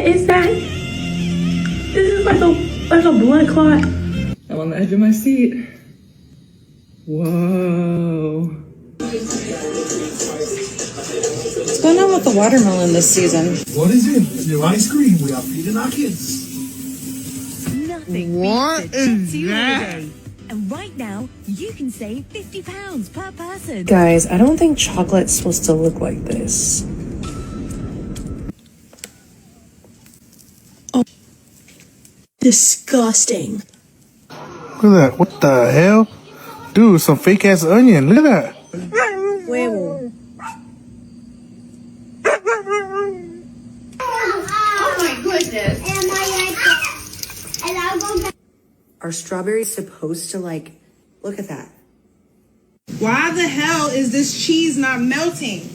is that? This is like a blood clot. I'm on the edge of my seat. Whoa. What's going on with the watermelon this season? What is it? New ice cream we are feeding our kids. Nothing What beats a is Chipsy that? holiday. And right now, you can save £50 per person. Guys, I don't think chocolate's supposed to look like this. Oh. Disgusting. Look at that. What the hell? Dude, some fake ass onion. Look at that. Huevo. Are strawberries supposed to look at that? Why the hell is this cheese not melting?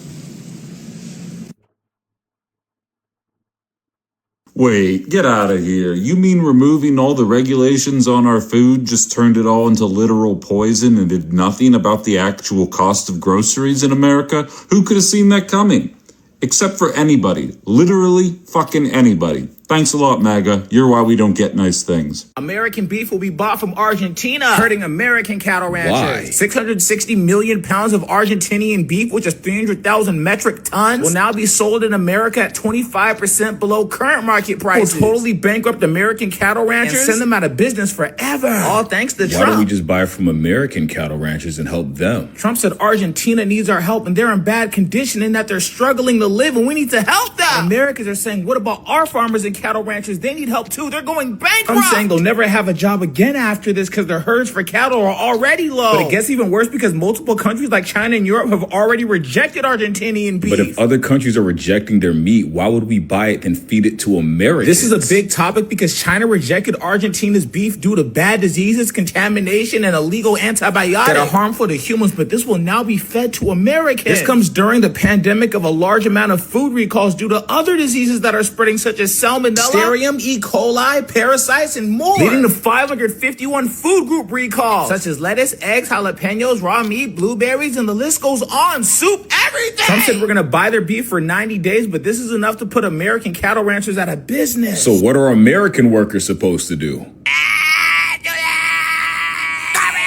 Wait, get out of here. You mean removing all the regulations on our food just turned it all into literal poison and did nothing about the actual cost of groceries in America? Who could have seen that coming? Except for anybody. Literally fucking anybody. Thanks a lot, MAGA. You're why we don't get nice things. American beef will be bought from Argentina, hurting American cattle ranchers. Why? 660 million pounds of Argentinian beef, which is 300,000 metric tons, will now be sold in America at 25% below current market prices. Will totally bankrupt American cattle ranchers and send them out of business forever. All thanks to Trump. Why don't we just buy from American cattle ranchers and help them? Trump said Argentina needs our help and they're in bad condition and that they're struggling to live and we need to help them. Americans are saying, what about our farmers and cattle ranchers? They need help too. They're going bankrupt. I'm saying they'll never have a job again after this because their herds for cattle are already low. But it gets even worse because multiple countries like China and Europe have already rejected Argentinian beef. But if other countries are rejecting their meat, why would we buy it and feed it to Americans? This is a big topic because China rejected Argentina's beef due to bad diseases, contamination, and illegal antibiotics that are harmful to humans, but this will now be fed to Americans. This comes during the pandemic of a large amount of food recalls due to other diseases that are spreading such as salmonella, E. coli, parasites, and more, leading to 551 food group recalls, such as lettuce, eggs, jalapenos, raw meat, blueberries, and the list goes on. Soup, everything! Trump said we're going to buy their beef for 90 days, but this is enough to put American cattle ranchers out of business. So what are American workers supposed to do?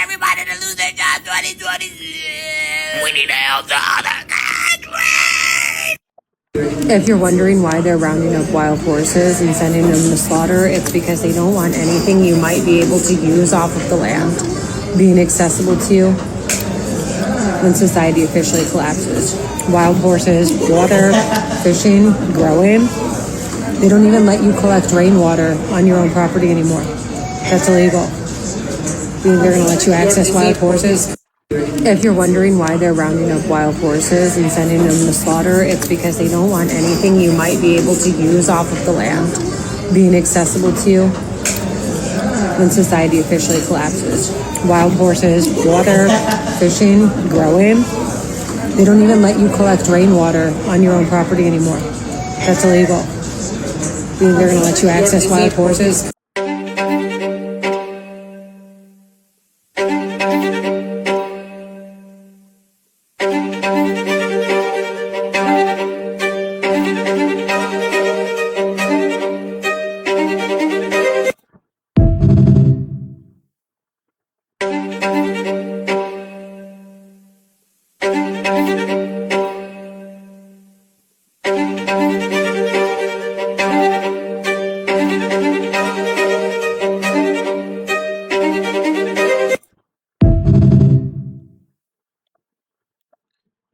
Everybody to lose their job 2020. We need to help the other countries. If you're wondering why they're rounding up wild horses and sending them to slaughter, it's because they don't want anything you might be able to use off of the land being accessible to you when society officially collapses. Wild horses, water, fishing, growing, they don't even let you collect rainwater on your own property anymore. That's illegal. They're going to let you access wild horses. If you're wondering why they're rounding up wild horses and sending them to slaughter, it's because they don't want anything you might be able to use off of the land being accessible to you when society officially collapses. Wild horses, water, fishing, growing, they don't even let you collect rainwater on your own property anymore. That's illegal. They're going to let you access wild horses.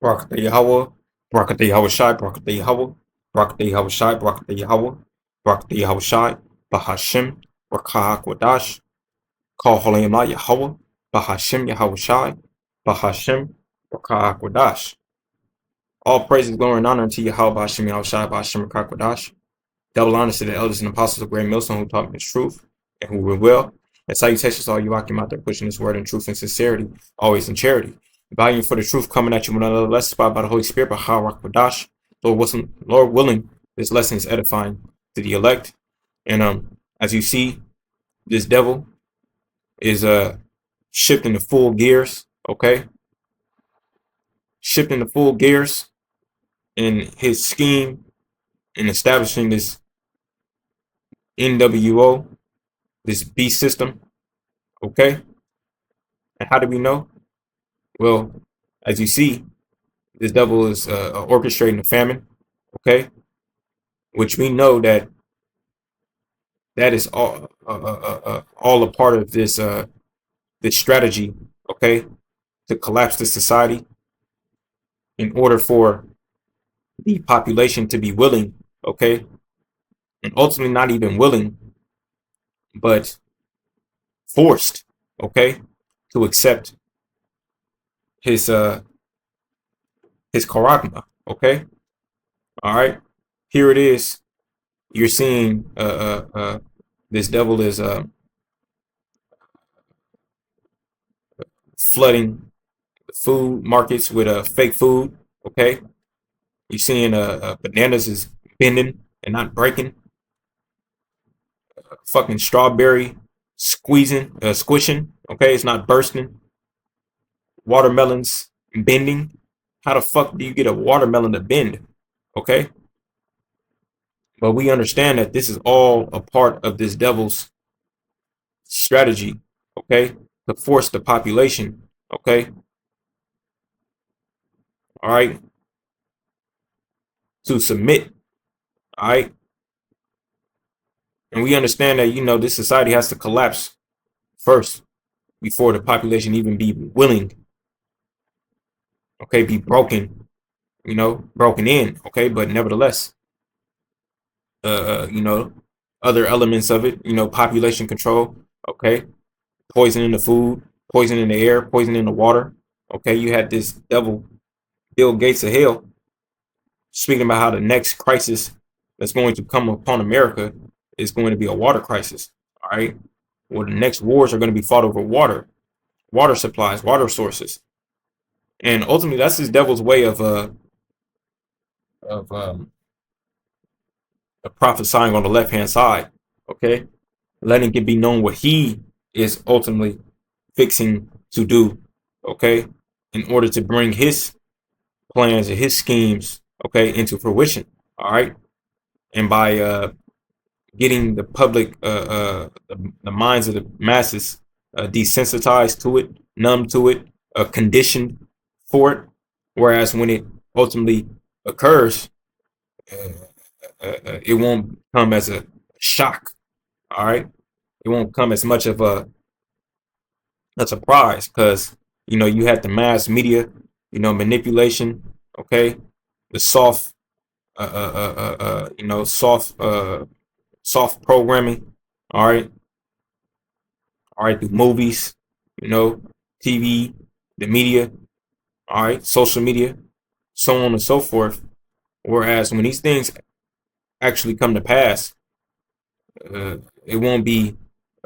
Barakatah Yahweh, Barakatah Yahweh Shai, Barakatah Yahweh, Barakatah Yahweh Shai, Barakatah Yahweh, Barakatah Yahweh Shai, Bahashem, Rakah Kwadash, Call Holy Yahweh Yahweh, Bahashem Yahweh Shai, Bahashem, Rakah Kwadash. All praises, glory, and honor unto Yahweh, Bahashem Yahweh Shai, Bahashem Rakah Kwadash. Double honor to the elders and apostles of Great Millstone who taught me the truth and who will well. And salutations to all you Akim out there pushing this word in truth and sincerity, always in charity. Value for the truth coming at you with another lesson inspired by the Holy Spirit, by Harak Badash. Lord willing, this lesson is edifying to the elect. And as you see, this devil is shifting to full gears, okay? Shifting to full gears in his scheme in establishing this NWO, this beast system. Okay. And how do we know? Well, as you see, this devil is orchestrating a famine. Okay. Which we know that is all a part of this this strategy. Okay. To collapse the society in order for the population to be willing. Okay. And ultimately not even willing, but forced, okay, to accept his charagma, okay. All right, here it is. You're seeing this devil is flooding food markets with fake food, okay. You're seeing bananas is bending and not breaking. Fucking strawberry squishing, okay, it's not bursting. Watermelons bending. How the fuck do you get a watermelon to bend? Okay. But we understand that this is all a part of this devil's strategy, okay, to force the population, okay, all right, to submit, all right. And we understand that, you know, this society has to collapse first before the population even be willing, okay, be broken, you know, broken in, okay. But nevertheless, you know, other elements of it, you know, population control, okay, poison in the food, poison in the air, poison in the water, okay. You had this devil, Bill Gates of hell, speaking about how the next crisis that's going to come upon America is going to be a water crisis, all right. Well, the next wars are going to be fought over water supplies, water sources, and ultimately that's this devil's way of prophesying on the left hand side, okay, letting it be known what he is ultimately fixing to do, okay, in order to bring his plans and his schemes, okay, into fruition, all right. And by getting the public, the minds of the masses desensitized to it, numb to it, conditioned for it, whereas when it ultimately occurs, it won't come as a shock, all right. It won't come as much of a surprise, because, you know, you had the mass media, you know, manipulation, okay, the soft you know, soft programming, all right, through movies, you know, TV, the media, all right, social media, so on and so forth. Whereas when these things actually come to pass, it won't be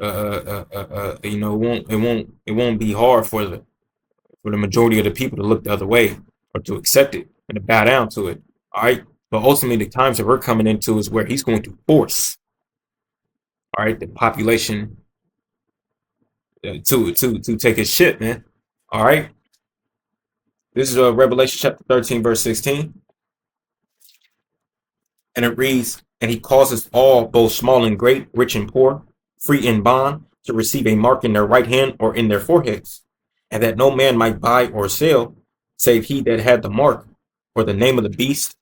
you know, it won't be hard for the majority of the people to look the other way or to accept it and to bow down to it, all right. But ultimately, the times that we're coming into is where he's going to force, all right, the population to take his shit, man. All right. This is Revelation chapter 13, verse 16. And it reads, and he causes all, both small and great, rich and poor, free and bond, to receive a mark in their right hand or in their foreheads, and that no man might buy or sell, save he that had the mark, or the name of the beast,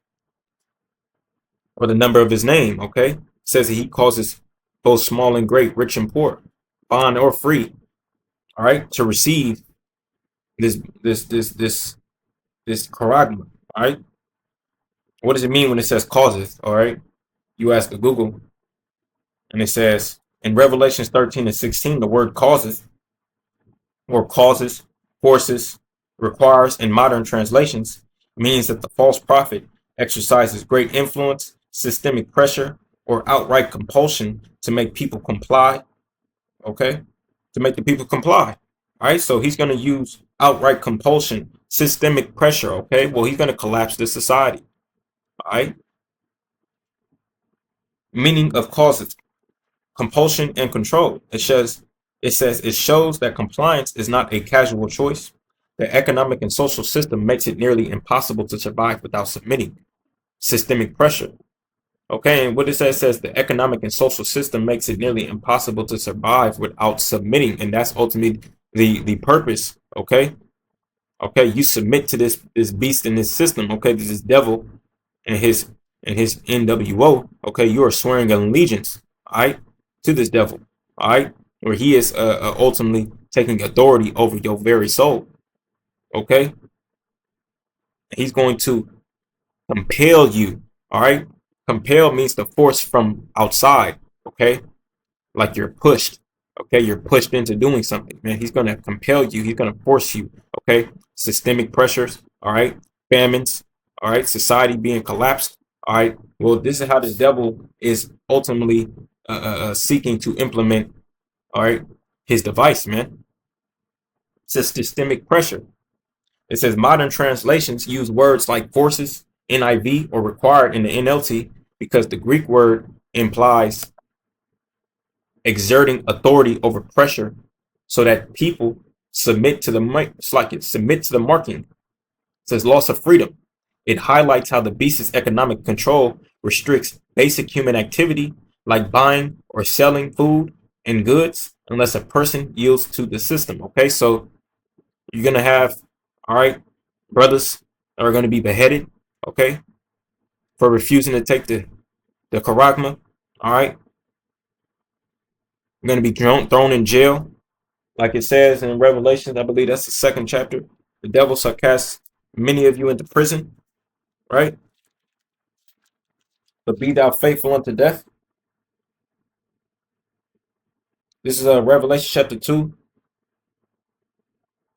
or the number of his name. Okay. It says that he causes both small and great, rich and poor, bond or free, all right, to receive this charagma, all right. What does it mean when it says causes? All right. You ask the Google, and it says in Revelations 13 and 16, the word causes, or causes, forces, requires in modern translations, means that the false prophet exercises great influence, systemic pressure, or outright compulsion to make people comply. Okay. To make the people comply. All right. So he's going to use outright compulsion, systemic pressure. Okay. Well, he's going to collapse the society. All right. Meaning of causes: compulsion and control. It says it shows that compliance is not a casual choice. The economic and social system makes it nearly impossible to survive without submitting. Systemic pressure. Okay, and what it says the economic and social system makes it nearly impossible to survive without submitting, and that's ultimately the purpose. Okay, you submit to this beast in this system. Okay, this devil and his NWO. Okay, you are swearing allegiance, all right, to this devil, all right, where he is ultimately taking authority over your very soul. Okay, he's going to compel you. All right, compel means to force from outside. Okay, like you're pushed. Okay, you're pushed into doing something, man. He's going to compel you. He's going to force you. Okay, systemic pressures. All right, famines. All right, society being collapsed. All right, well, this is how the devil is ultimately seeking to implement. All right, his device, man. It says systemic pressure. It says modern translations use words like forces, NIV, or required in the NLT because the Greek word implies exerting authority over pressure so that people submit to submit to the marking. It says loss of freedom. It highlights how the beast's economic control restricts basic human activity like buying or selling food and goods unless a person yields to the system. Okay, so you're going to have, all right, brothers that are going to be beheaded, okay, for refusing to take the charagma. All right, you're going to be thrown in jail, like it says in Revelation. I believe that's the 2nd chapter. The devil shall cast many of you into prison, right? But be thou faithful unto death. This is Revelation chapter 2.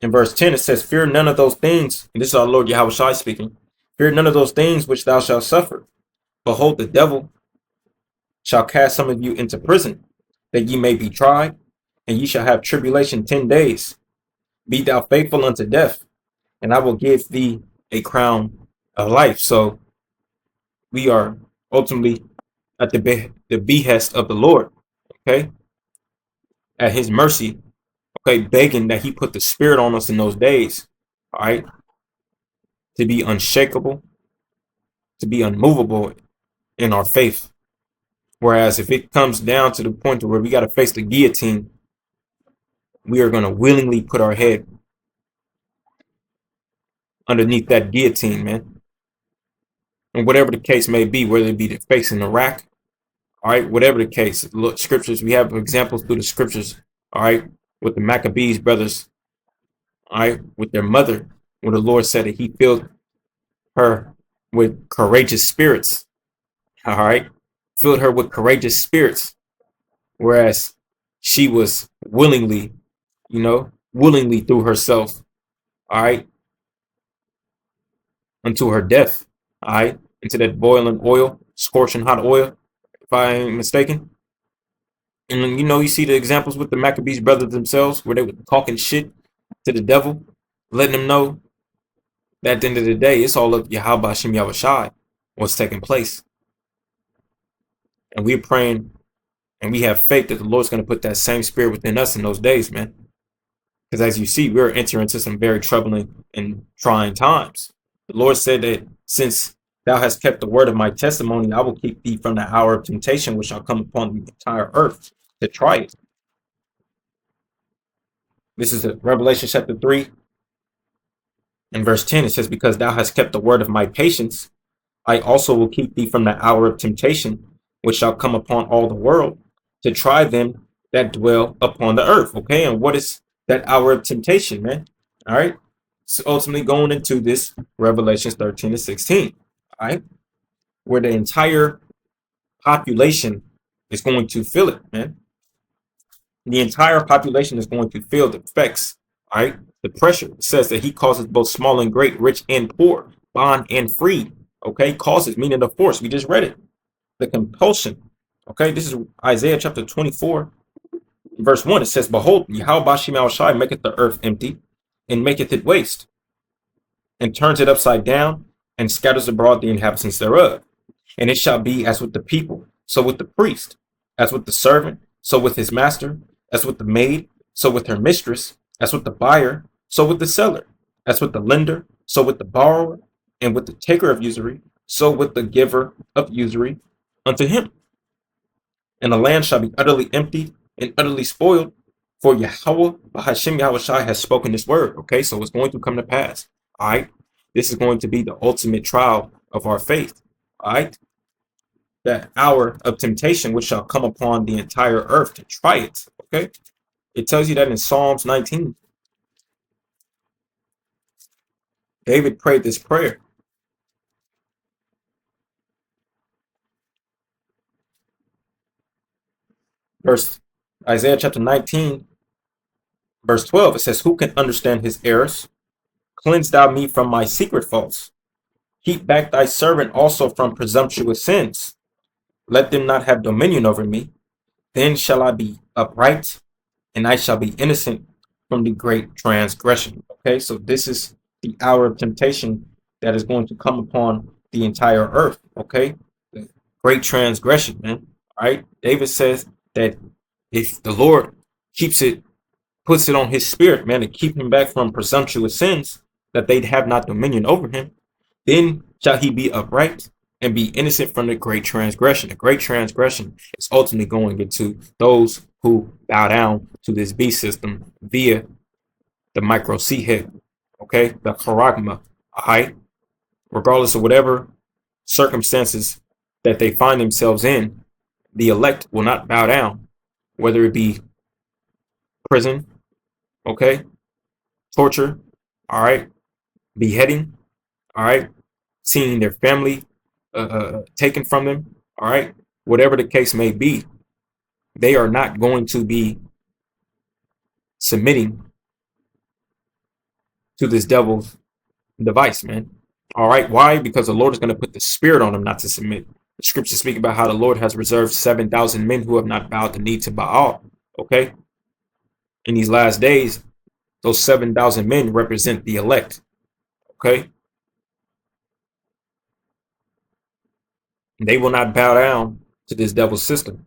In verse 10, it says, fear none of those things. And this is our Lord Yahushua speaking. Fear none of those things which thou shalt suffer. Behold, the devil shall cast some of you into prison, that ye may be tried, and ye shall have tribulation 10 days. Be thou faithful unto death, and I will give thee a crown of life. So we are ultimately at the behest of the Lord, okay? At his mercy, okay, begging that he put the spirit on us in those days, all right, to be unshakable, to be unmovable in our faith. Whereas if it comes down to the point where we got to face the guillotine, we are going to willingly put our head underneath that guillotine, man. And whatever the case may be, whether it be the facing the rack, all right, whatever the case, look, scriptures, we have examples through the scriptures, all right, with the Maccabees brothers, all right, with their mother, where the Lord said that he filled her with courageous spirits, all right, filled her with courageous spirits, whereas she was willingly, willingly threw herself, all right, unto her death, all right, into that boiling oil, scorching hot oil, if I ain't mistaken. And then, you see the examples with the Maccabees brothers themselves, where they were talking shit to the devil, letting them know that at the end of the day, it's all of Yahweh Shem Yahushai, what's taking place. And we're praying and we have faith that the Lord's going to put that same spirit within us in those days, man. Because as you see, we're entering into some very troubling and trying times. The Lord said that since thou hast kept the word of my testimony, I will keep thee from the hour of temptation, which shall come upon the entire earth to try it. This is Revelation chapter 3 and verse 10. It says, because thou hast kept the word of my patience, I also will keep thee from the hour of temptation, which shall come upon all the world to try them that dwell upon the earth. Okay, and what is that hour of temptation, man? All right, so ultimately going into this Revelations 13 to 16, all right, where the entire population is going to feel it, man. The entire population is going to feel the effects, all right, the pressure. It says that he causes both small and great, rich and poor, bond and free. Okay, causes, meaning the force. We just read it. The compulsion. Okay, this is Isaiah chapter 24, verse 1. It says, behold, Yahweh Shem Yahushai maketh the earth empty, and maketh it waste, and turns it upside down, and scatters abroad the inhabitants thereof. And it shall be as with the people, so with the priest, as with the servant, so with his master, as with the maid, so with her mistress, as with the buyer, so with the seller, as with the lender, so with the borrower, and with the taker of usury, so with the giver of usury. unto him. And the land shall be utterly empty and utterly spoiled, for Yahweh, Bahashim Yahweh Shai, has spoken this word. Okay, so it's going to come to pass. All right, this is going to be the ultimate trial of our faith. All right, that hour of temptation which shall come upon the entire earth to try it. Okay, it tells you that in Psalms 19. David prayed this prayer. Verse Isaiah chapter 19, verse 12, it says, who can understand his errors? Cleanse thou me from my secret faults. Keep back thy servant also from presumptuous sins. Let them not have dominion over me. Then shall I be upright, and I shall be innocent from the great transgression. Okay, so this is the hour of temptation that is going to come upon the entire earth. Okay, the great transgression, man. All right, David says that if the Lord puts it on his spirit, man, to keep him back from presumptuous sins, that they'd have not dominion over him, then shall he be upright and be innocent from the great transgression. The great transgression is ultimately going into those who bow down to this beast system via the micro C head, okay, the charagma, all right, regardless of whatever circumstances that they find themselves in, the elect will not bow down, whether it be prison, okay, torture, all right, beheading, all right, seeing their family taken from them, all right, whatever the case may be, they are not going to be submitting to this devil's device, man. All right, why? Because the Lord is going to put the spirit on them not to submit. The scriptures speak about how the Lord has reserved 7,000 men who have not bowed the knee to Baal. Okay, in these last days, those 7,000 men represent the elect. Okay, they will not bow down to this devil's system.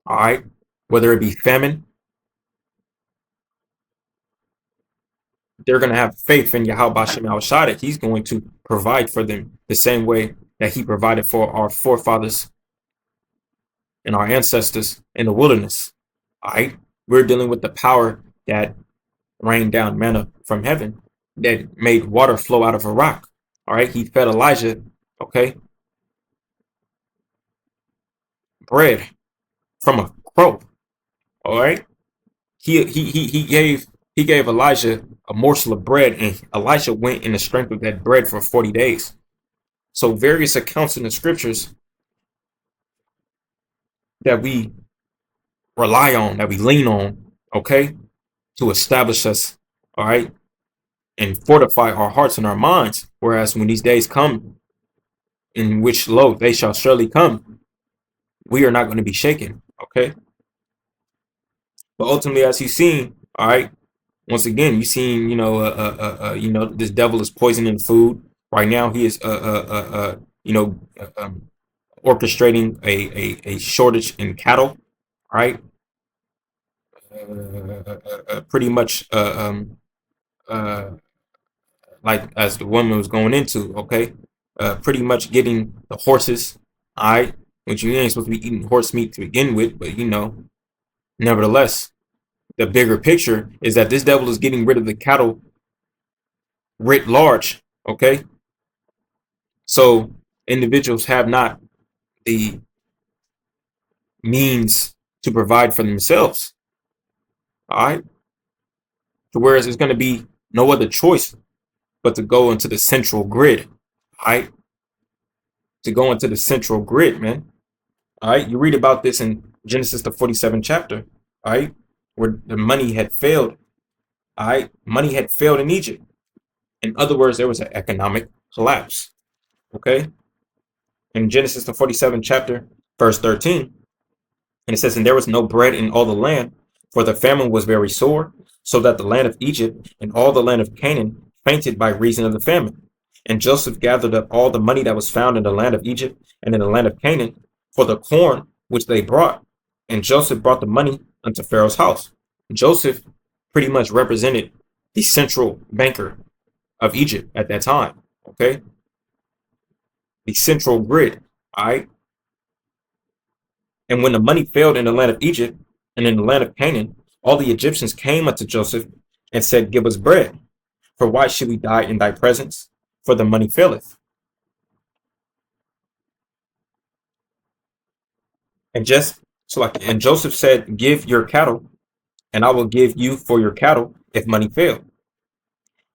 All right, whether it be famine, they're going to have faith in Yahweh Bashem Al-Shai that he's going to provide for them the same way that he provided for our forefathers and our ancestors in the wilderness. All right, we're dealing with the power that rained down manna from heaven, that made water flow out of a rock. All right, he fed Elijah, okay, bread from a crow. All right, he gave Elijah a morsel of bread, and Elijah went in the strength of that bread for 40 days. So various accounts in the scriptures that we rely on, that we lean on, okay, to establish us, all right, and fortify our hearts and our minds. Whereas when these days come, in which lo, they shall surely come, we are not going to be shaken, okay? But ultimately, as you've seen, all right, once again, you've seen, this devil is poisoning food. Right now, he is, orchestrating a shortage in cattle, right? Pretty much, like as the woman was going into, okay, pretty much getting the horses, all right, which you ain't supposed to be eating horse meat to begin with, but nevertheless, the bigger picture is that this devil is getting rid of the cattle writ large, okay? So individuals have not the means to provide for themselves, all right? Whereas there's going to be no other choice but to go into the central grid, all right? To go into the central grid, man. All right, you read about this in Genesis, the 47th chapter, all right, where the money had failed, all right? Money had failed in Egypt. In other words, there was an economic collapse, okay? In Genesis, the 47th chapter, verse 13, and it says, and there was no bread in all the land, for the famine was very sore, so that the land of Egypt and all the land of Canaan fainted by reason of the famine. And Joseph gathered up all the money that was found in the land of Egypt and in the land of Canaan for the corn which they brought. And Joseph brought the money unto Pharaoh's house. Joseph pretty much represented the central banker of Egypt at that time, okay? The central grid. All right. And when the money failed in the land of Egypt and in the land of Canaan, all the Egyptians came unto Joseph and said, Give us bread. For why should we die in thy presence? For the money faileth. And Joseph said, Give your cattle, and I will give you for your cattle if money fail.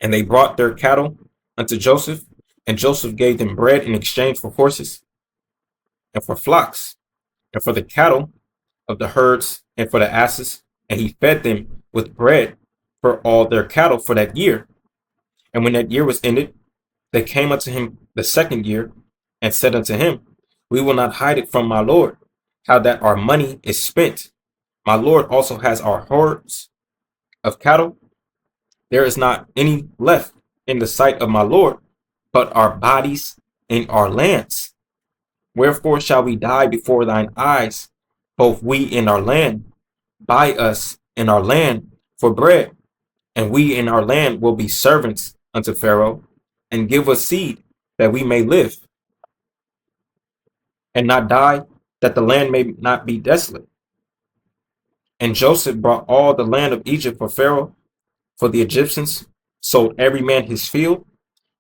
And they brought their cattle unto Joseph, and Joseph gave them bread in exchange for horses and for flocks, and for the cattle of the herds and for the asses, and he fed them with bread for all their cattle for that year. And when that year was ended, they came unto him the second year and said unto him, We will not hide it from my lord, how that our money is spent. My lord also has our herds of cattle. There is not any left in the sight of my lord, but our bodies and our lands. Wherefore shall we die before thine eyes, both we and our land? Buy us and our land for bread, and we and our land will be servants unto Pharaoh, and give us seed that we may live and not die, that the land may not be desolate. And Joseph brought all the land of Egypt for Pharaoh, for the Egyptians sold every man his field,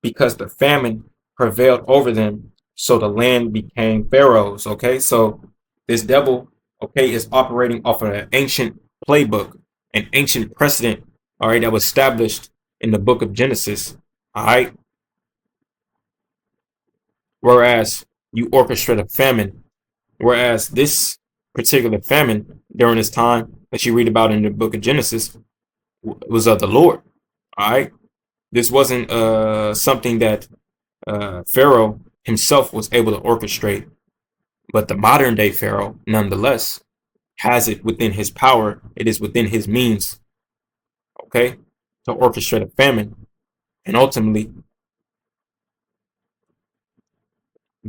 because the famine prevailed over them, so the land became Pharaoh's. Okay, so this devil, okay, is operating off of an ancient playbook, an ancient precedent, all right, that was established in the book of Genesis, all right? Whereas you orchestrate a famine, whereas this particular famine during this time that you read about in the book of Genesis was of the Lord, all right? This wasn't something that Pharaoh himself was able to orchestrate, but the modern day Pharaoh, nonetheless, has it within his power. It is within his means, okay, to orchestrate a famine and ultimately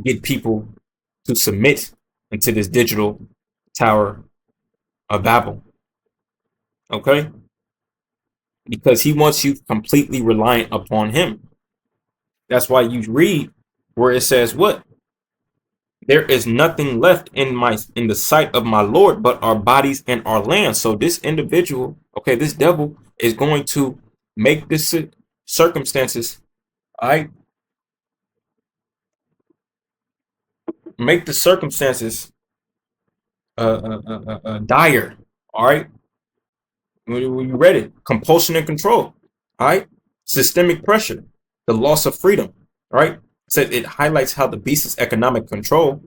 get people to submit into this digital tower of Babel, okay? Because he wants you completely reliant upon him. That's why you read where it says what? There is nothing left in the sight of my Lord but our bodies and our land. So this individual, okay, this devil is going to make this circumstances, make the circumstances dire. All right. When you read it, compulsion and control. All right. Systemic pressure, the loss of freedom. All right. Said it highlights how the beast's economic control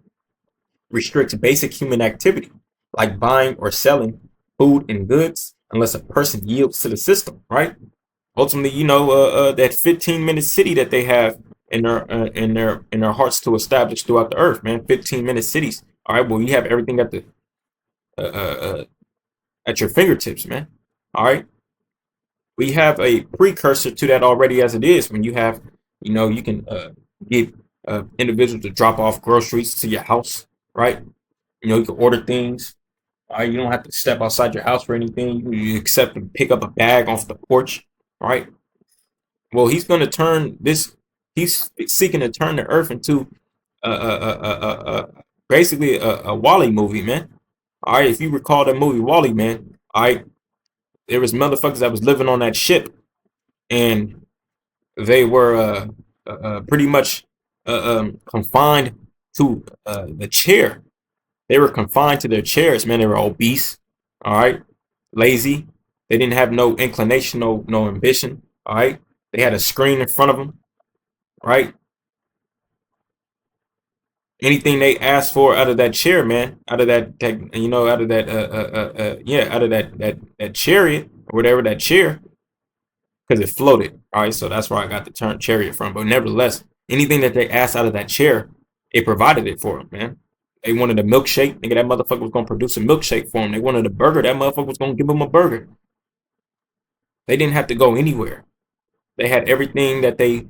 restricts basic human activity, like buying or selling food and goods, unless a person yields to the system. Right. Ultimately, you know, that 15-minute city that they have in their hearts to establish throughout the earth, man. 15-minute cities. All right. Well, you have everything at your fingertips, man. All right. We have a precursor to that already as it is. When you have, you know, you can get individuals to drop off groceries to your house, right? You know, you can order things. All right. You don't have to step outside your house for anything. You accept and pick up a bag off the porch, right? Well, he's going to turn this. He's seeking to turn the earth into basically a Wall-E movie, man. All right, if you recall that movie Wall-E, man, all right, there was motherfuckers that was living on that ship, and they were pretty much confined to the chair. They were confined to their chairs, man. They were obese, all right, lazy. They didn't have no inclination, no ambition, all right. They had a screen in front of them, right? Anything they asked for out of that chair, man, out of that you know, out of that out of that chariot or whatever, that chair, because it floated. All right, so that's where I got the term chariot from. But nevertheless, anything that they asked out of that chair, it provided it for them, man. They wanted a milkshake, nigga, that motherfucker was gonna produce a milkshake for them. They wanted a burger, that motherfucker was gonna give them a burger. They didn't have to go anywhere. They had everything that they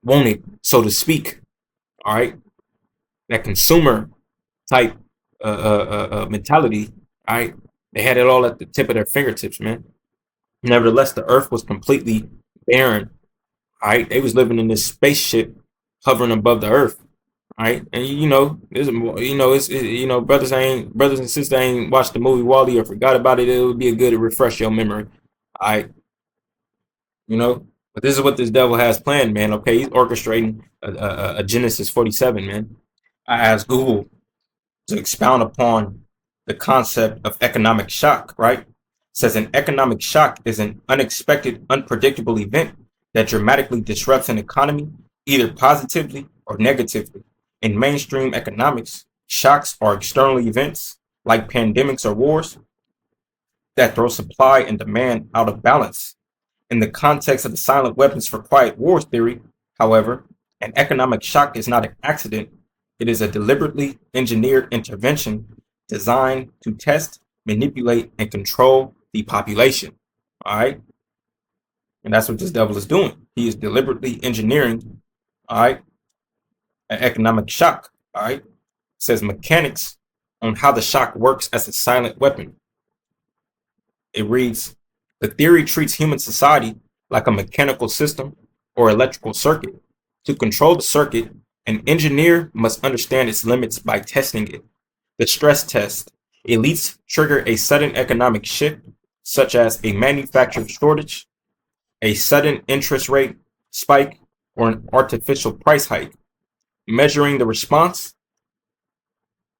wanted, so to speak. All right. That consumer type mentality, all right? They had it all at the tip of their fingertips, man. Nevertheless, the earth was completely barren, all right? They was living in this spaceship hovering above the earth, All right, and brothers and sisters ain't watched the movie Wall-E or forgot about it. It would be a good to refresh your memory. All right, but this is what this devil has planned, man. Okay, he's orchestrating a Genesis 47, man. I asked Google to expound upon the concept of economic shock, right? It says an economic shock is an unexpected, unpredictable event that dramatically disrupts an economy, either positively or negatively. In mainstream economics, shocks are external events like pandemics or wars that throw supply and demand out of balance. In the context of the silent weapons for quiet wars theory, however, an economic shock is not an accident. It is a deliberately engineered intervention designed to test, manipulate, and control the population. All right. And that's what this devil is doing. He is deliberately engineering, all right, an economic shock. All right. It says mechanics on how the shock works as a silent weapon. It reads, the theory treats human society like a mechanical system or electrical circuit. To control the circuit, an engineer must understand its limits by testing it. The stress test. Elites trigger a sudden economic shift, such as a manufacturer shortage, a sudden interest rate spike, or an artificial price hike. Measuring the response.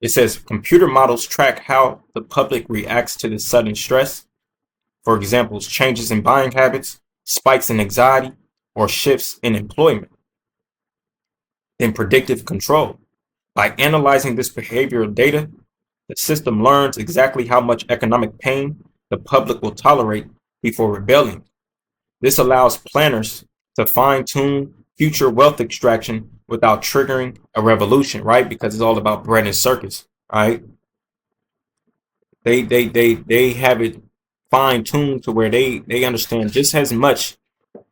It says computer models track how the public reacts to this sudden stress. For example, changes in buying habits, spikes in anxiety, or shifts in employment. Then predictive control. By analyzing this behavioral data, the system learns exactly how much economic pain the public will tolerate before rebelling. This allows planners to fine-tune future wealth extraction without triggering a revolution, right? Because it's all about bread and circus, right? They have it fine-tuned to where they understand just as much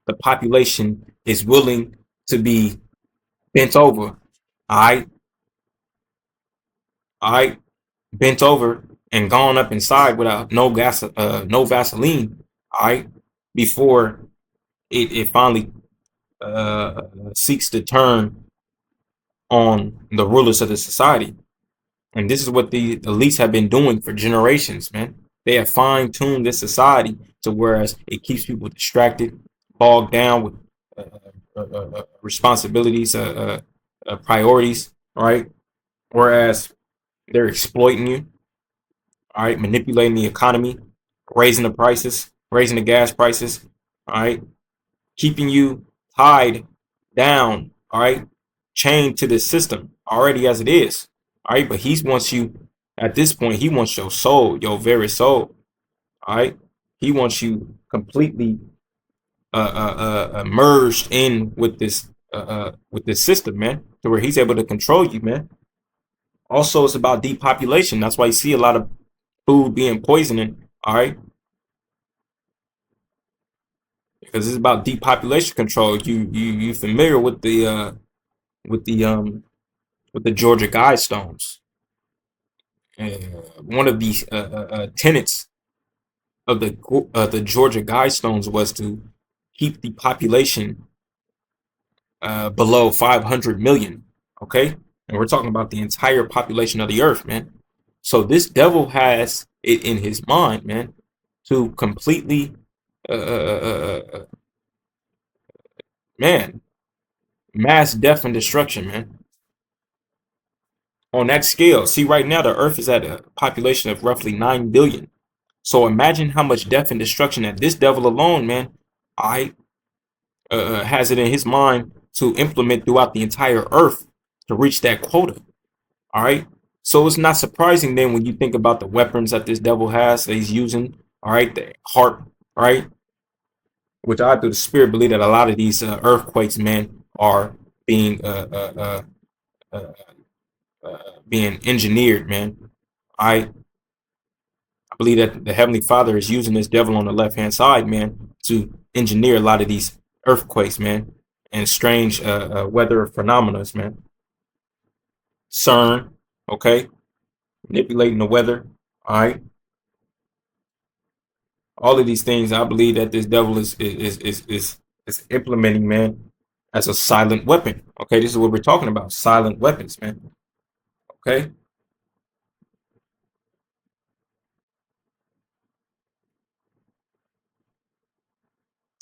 the population is willing to be bent over, all right, bent over and gone up inside without no Vaseline, all right, before it finally seeks to turn on the rulers of the society. And this is what the elites have been doing for generations, man. They have fine-tuned this society to whereas it keeps people distracted, bogged down with responsibilities, priorities, right? Whereas they're exploiting you, all right, manipulating the economy, raising the prices, raising the gas prices, all right, keeping you tied down, all right, chained to this system already as it is, all right. But he wants you at this point. He wants your soul, your very soul, all right. He wants you completely merged in with this system, man, to where he's able to control you, man. Also, it's about depopulation. That's why you see a lot of food being poisoning, all right, because it's about depopulation control. You familiar with the Georgia Guidestones? One of these tenets of the Georgia Guidestones was to keep the population below 500 million. Okay, and we're talking about the entire population of the earth, man. So this devil has it in his mind, man, to completely, man, mass death and destruction, man. On that scale, see, right now the earth is at a population of roughly 9 billion. So imagine how much death and destruction that this devil alone, man, has it in his mind to implement throughout the entire earth to reach that quota. All right. So it's not surprising then when you think about the weapons that this devil has that he's using. All right. The harp, right? Which I, through the spirit, believe that a lot of these earthquakes, man, are being engineered, man. I believe that the Heavenly Father is using this devil on the left-hand side, man, to engineer a lot of these earthquakes, man, and strange weather phenomena, man. CERN, okay, manipulating the weather, all right. All of these things, I believe that this devil is implementing, man, as a silent weapon. Okay, this is what we're talking about. Silent weapons, man. Okay.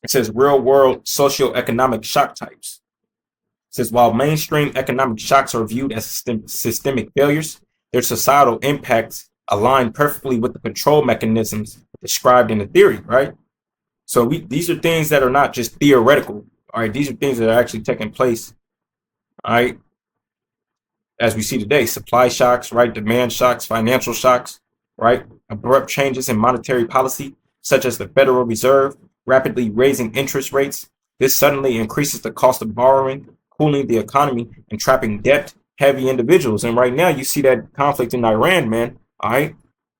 It says real world socioeconomic shock types. It says while mainstream economic shocks are viewed as systemic failures, their societal impacts align perfectly with the control mechanisms described in the theory, right? So these are things that are not just theoretical. All right, these are things that are actually taking place. All right, as we see today, supply shocks, right? Demand shocks, financial shocks, right? Abrupt changes in monetary policy, such as the Federal Reserve rapidly raising interest rates. This suddenly increases the cost of borrowing, cooling the economy, and trapping debt-heavy individuals. And right now, you see that conflict in Iran, man. All right,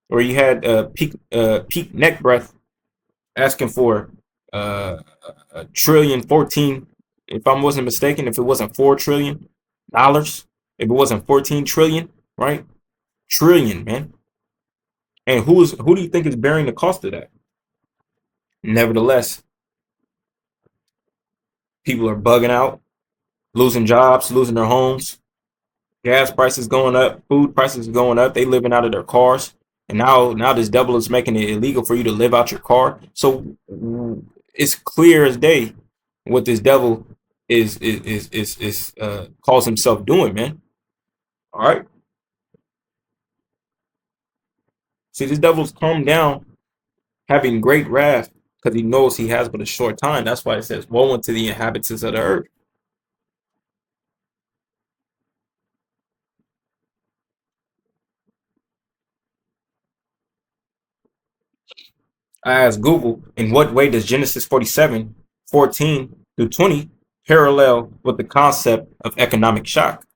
where you had peak neck breath asking for a trillion 14. If I wasn't mistaken, if it wasn't $4 trillion, if it wasn't 14 trillion, right? Trillion, man. And who do you think is bearing the cost of that? Nevertheless, people are bugging out, losing jobs, losing their homes, gas prices going up, food prices going up. They living out of their cars, and now this devil is making it illegal for you to live out your car. So it's clear as day what this devil is calls himself doing, man. All right. See, this devil's come down, having great wrath, because he knows he has but a short time. That's why it says, woe unto the inhabitants of the earth. I asked Google, in what way does Genesis 47:14-20 parallel with the concept of economic shock?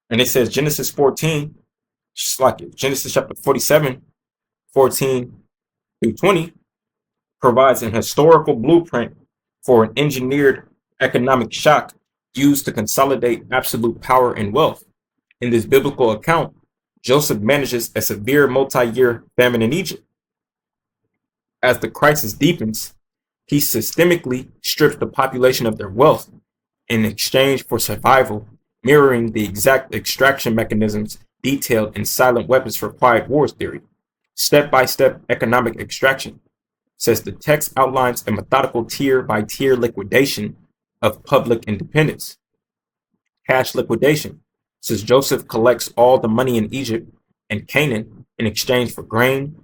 And it says Genesis 14, just like it, Genesis chapter 47:14-20 provides an historical blueprint for an engineered economic shock used to consolidate absolute power and wealth. In this biblical account, Joseph manages a severe multi-year famine in Egypt. As the crisis deepens, he systemically strips the population of their wealth in exchange for survival, mirroring the exact extraction mechanisms detailed in Silent Weapons for Quiet Wars theory. Step-by-step economic extraction, says the text, outlines a methodical tier-by-tier liquidation of public independence. Cash liquidation, says Joseph collects all the money in Egypt and Canaan in exchange for grain,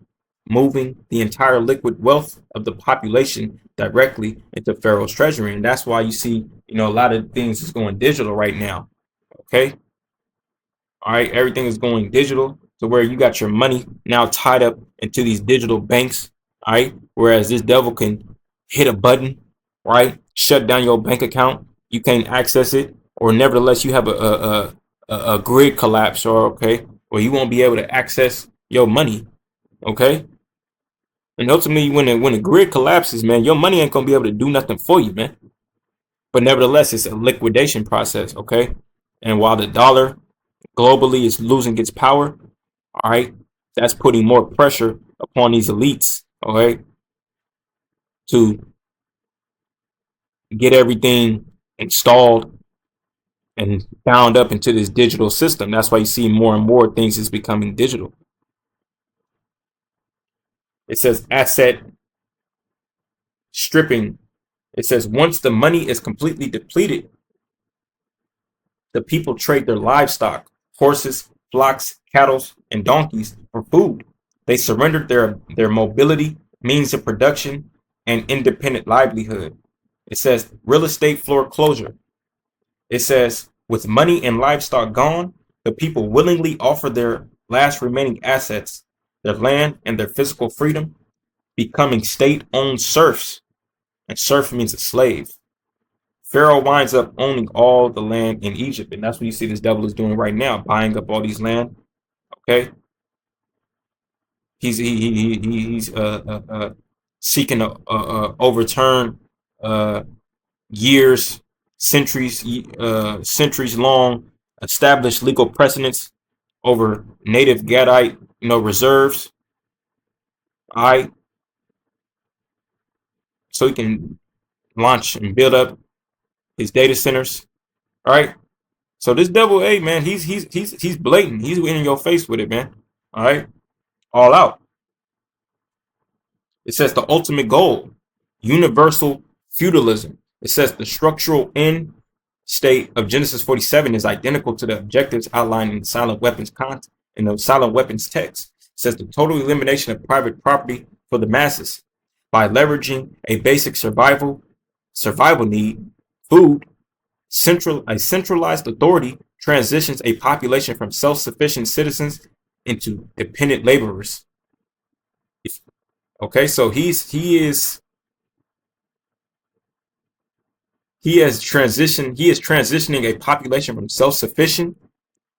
moving the entire liquid wealth of the population directly into Pharaoh's treasury. And that's why you see, a lot of things is going digital right now. Okay. All right. Everything is going digital to where you got your money now tied up into these digital banks. All right. Whereas this devil can hit a button, right? Shut down your bank account. You can't access it, or nevertheless, you have a grid collapse, or you won't be able to access your money. Okay. And ultimately, when the grid collapses, man, your money ain't gonna be able to do nothing for you, man. But nevertheless, it's a liquidation process, okay? And while the dollar globally is losing its power, all right, that's putting more pressure upon these elites, okay, to get everything installed and bound up into this digital system. That's why you see more and more things is becoming digital. It says asset stripping. It says once the money is completely depleted, the people trade their livestock, horses, flocks, cattle, and donkeys for food. They surrendered their mobility, means of production, and independent livelihood. It says real estate foreclosure. It says with money and livestock gone, the people willingly offer their last remaining assets, their land and their physical freedom, becoming state-owned serfs. And serf means a slave. Pharaoh winds up owning all the land in Egypt, and that's what you see this devil is doing right now, buying up all these land. Okay, he's seeking to overturn centuries long established legal precedents over native Gadite, reserves. All right, so he can launch and build up his data centers. All right. So this devil, hey man, he's blatant. He's in your face with it, man. All right, all out. It says the ultimate goal, universal feudalism. It says the structural end state of Genesis 47 is identical to the objectives outlined in the silent weapons text. It says the total elimination of private property for the masses by leveraging a basic survival need, food. A centralized authority transitions a population from self-sufficient citizens into dependent laborers. Okay, so he is transitioning a population from self-sufficient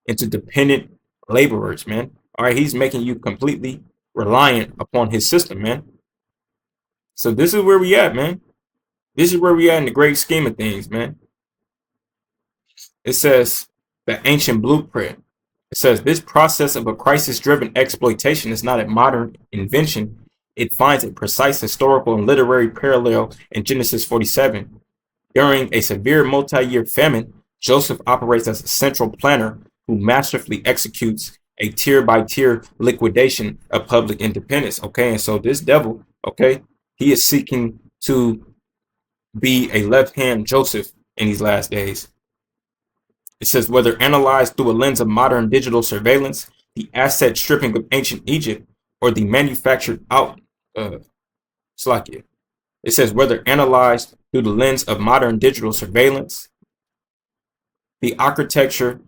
into dependent laborers, man. All right, he's making you completely reliant upon his system, man. So this is where we at, man. This is where we at in the great scheme of things, man. It says the ancient blueprint. It says this process of a crisis-driven exploitation is not a modern invention. It finds a precise historical and literary parallel in Genesis 47. During a severe multi-year famine, Joseph operates as a central planner who masterfully executes a tier-by-tier liquidation of public independence. Okay, and so this devil, okay, he is seeking to be a left-hand Joseph in these last days. It says, whether analyzed through a lens of modern digital surveillance, the asset stripping of ancient Egypt, or the manufactured out, it says, whether analyzed through the lens of modern digital surveillance, the architecture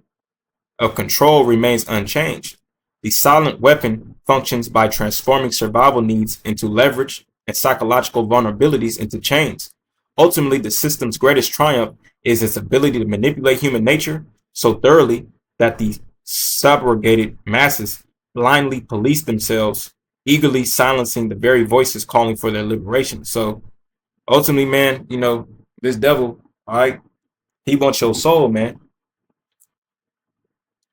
of control remains unchanged. The silent weapon functions by transforming survival needs into leverage and psychological vulnerabilities into chains. Ultimately, the system's greatest triumph is its ability to manipulate human nature so thoroughly that the subrogated masses blindly police themselves, eagerly silencing the very voices calling for their liberation. So ultimately, man, you know, this devil, all right, he wants your soul, man.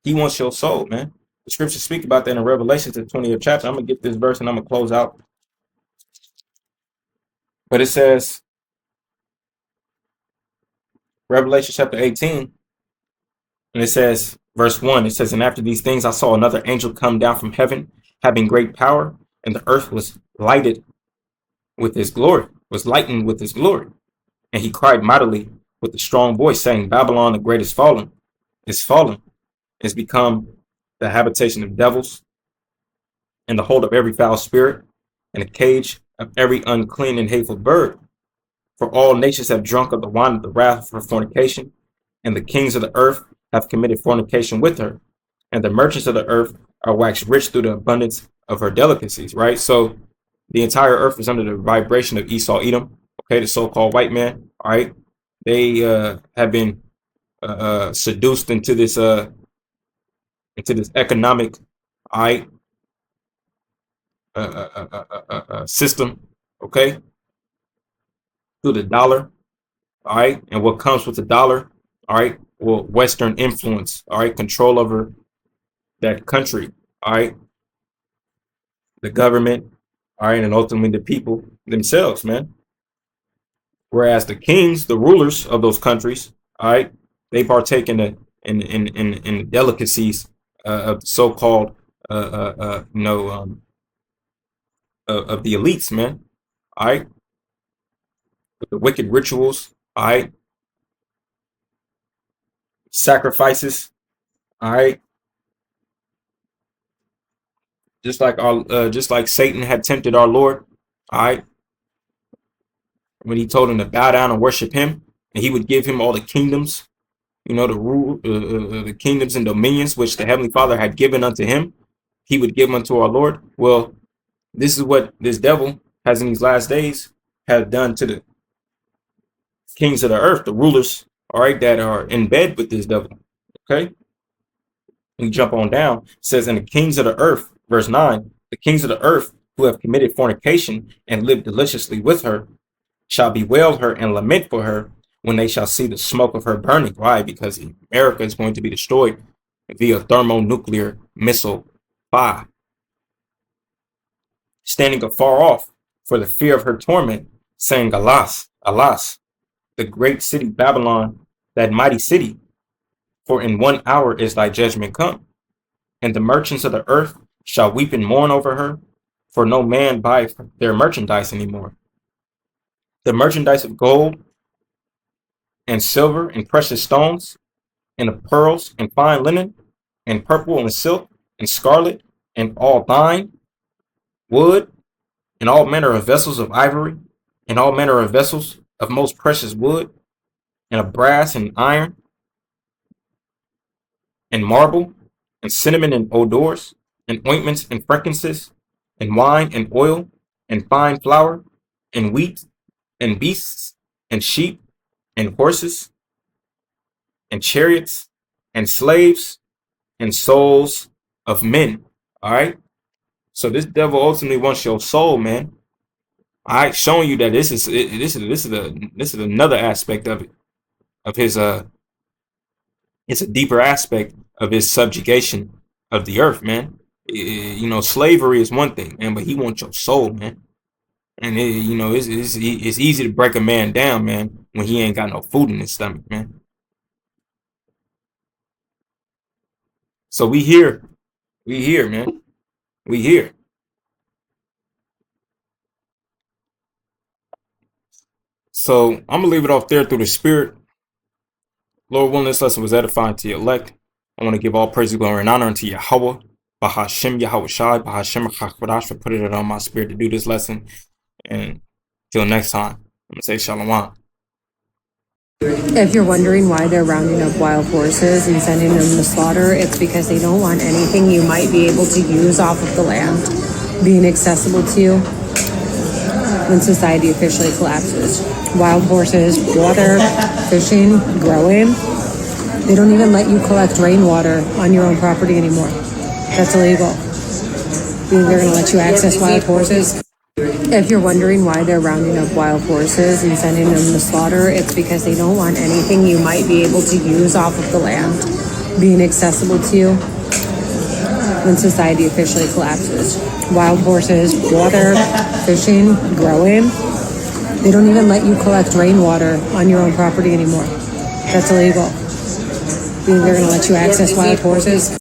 He wants your soul, man. The scriptures speak about that in Revelation, the 20th chapter. I'm going to get this verse and I'm going to close out. But it says, Revelation chapter 18, and it says, verse 1, it says, and after these things I saw another angel come down from heaven, having great power, and the earth was lightened with his glory. And he cried mightily with a strong voice, saying, Babylon the great is fallen, is become the habitation of devils, and the hold of every foul spirit, and a cage of every unclean and hateful bird. For all nations have drunk of the wine of the wrath of her fornication, and the kings of the earth have committed fornication with her, and the merchants of the earth are waxed rich through the abundance of her delicacies, right? So the entire earth is under the vibration of Esau Edom, okay, the so-called white man, all right? They have been seduced into this economic, all right, system, okay, through the dollar, all right, and what comes with the dollar, all right, well, Western influence, all right, control over that country, all right, the government, all right, and ultimately the people themselves, man. Whereas the kings, the rulers of those countries, all right, they partake in the delicacies of so-called of the elites, man, all right, with the wicked rituals, all right, sacrifices, all right, just like Satan had tempted our Lord, all right, when he told him to bow down and worship him, and he would give him all the kingdoms, you know, the rule, the kingdoms and dominions which the Heavenly Father had given unto him, he would give unto our Lord. Well, this is what this devil has in these last days have done to the kings of the earth, the rulers, all right, that are in bed with this devil. Okay, we jump on down. It says, and the kings of the earth, verse 9, the kings of the earth who have committed fornication and lived deliciously with her shall bewail her and lament for her when they shall see the smoke of her burning. Why? Because America is going to be destroyed via thermonuclear missile fire. Standing afar off for the fear of her torment, saying, Alas, alas. the great city Babylon, that mighty city. For in 1 hour is thy judgment come, and the merchants of the earth shall weep and mourn over her, for no man buyeth their merchandise anymore. The merchandise of gold and silver and precious stones, and of pearls and fine linen, and purple and silk and scarlet, and all thine, wood, and all manner of vessels of ivory, and all manner of vessels of most precious wood, and of brass and iron, and marble, and cinnamon and odors, and ointments and frankincense, and wine and oil, and fine flour, and wheat, and beasts, and sheep, and horses, and chariots, and slaves, and souls of men. All right. So this devil ultimately wants your soul, man. All right, showing you that this is another aspect of it, of his it's a deeper aspect of his subjugation of the earth, man. You know, slavery is one thing, man, but he wants your soul, man. And you know, it's easy to break a man down, man, when he ain't got no food in his stomach, man. So we here, man, we here. So I'm gonna leave it off there through the spirit. Lord willing, this lesson was edifying to your elect. I want to give all praise, glory, and honor unto Yahweh, Bahashem, Yahweh Shai, Bahashem, Chachwadash, for putting it on my spirit to do this lesson. And till next time, I'm gonna say Shalom. If you're wondering why they're rounding up wild horses and sending them to slaughter, it's because they don't want anything you might be able to use off of the land being accessible to you when society officially collapses. Wild horses, water, fishing, growing. They don't even let you collect rainwater on your own property anymore. That's illegal. They're going to let you access wild horses. If you're wondering why they're rounding up wild horses and sending them to slaughter, it's because they don't want anything you might be able to use off of the land being accessible to you when society officially collapses. Wild horses, water, fishing, growing. They don't even let you collect rainwater on your own property anymore. That's illegal. They're going to let you access wild horses.